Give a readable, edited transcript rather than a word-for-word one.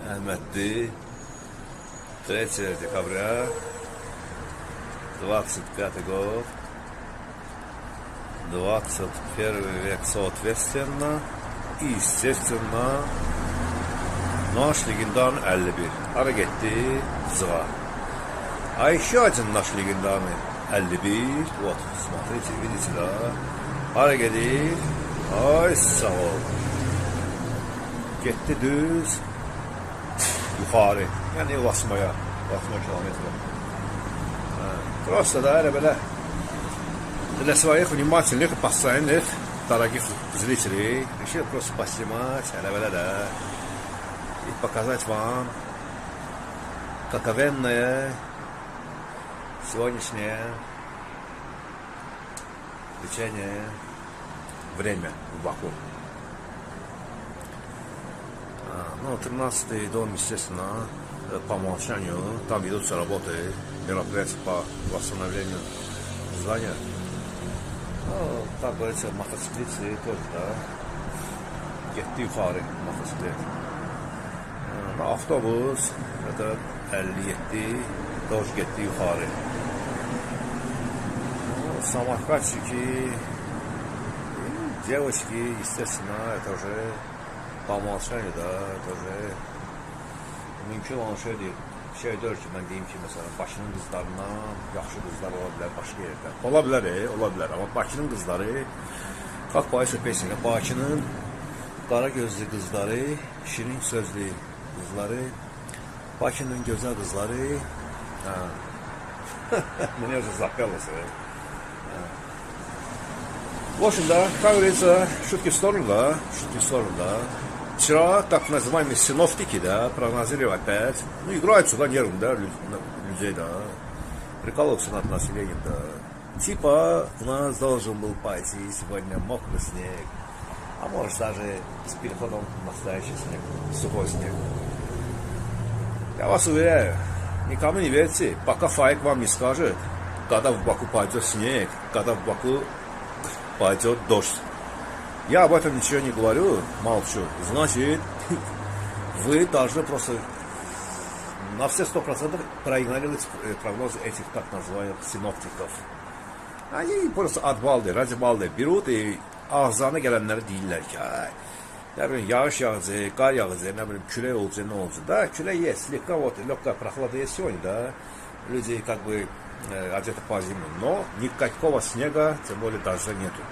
Ahmetli 3 декабря 25 год, 21 век соответственно, и естественно наш легендарный 51. Hara gitti? Zığa. А еще один наш легендарный 51. Вот, смотрите, видите, да? Hara gelir? Ay sağ ol. Getdi düz yuxarı. Yəni Vasmaya 80 kilometre. Просто да, elə для своих внимательных, постоянных, дорогих зрителей решил просто поснимать, да, и показать вам каковенное сегодняшнее лечение время в Баку. Ну, 13-й дом, естественно, по умолчанию, там ведутся работы, мероприятия по восстановлению здания. Ну, как говорится, мотоциклисты тоже, да, getdi yuxarı motosiklet. Avtobus, это 57, тоже getdi yuxarı. Самокатчики, девочки, естественно, это уже по умолчанию, да, это уже mümkün olan şeydir. Şey deyil ki, mən deyim ki, məsələn, Bakının qızlarına yaxşı qızlar ola bilər başqa yerdə. Ola bilər, amma Bakının qızları, как поется песня, Bakının qara gözlü qızları, şirin sözlü qızları, Bakının gözəl qızları, мне уже запелось. В общем-то, как говорится, шутки в сторону, да. Вчера так называемые синоптики, да, прогнозировали опять. Ну, играют сюда нервы, да, людей, да. Прикалываются над населением, да. Типа, у нас должен был пойти сегодня мокрый снег. А может даже с переходом в настоящий снег, сухой снег. Я вас уверяю, никому не верьте, пока Фаик вам не скажет, когда в Баку пойдет снег, когда в Баку пойдет дождь. Я об этом ничего не говорю, молчу. Значит, вы должны просто на все 100% проигнорировать прогнозы этих так называемых синоптиков. Они просто от балды, ради балды берут и ağızlarına gelenleri deyirlər ki, ne bileyim, yağış yağacaq, qar yağacaq, ne bileyim, külək olacaq, ne olacaq. Да, külək есть, слегка вот, легкая прохлада есть сегодня, да. Люди как бы одеты по зиму, но никакого снега, тем более дождя нету.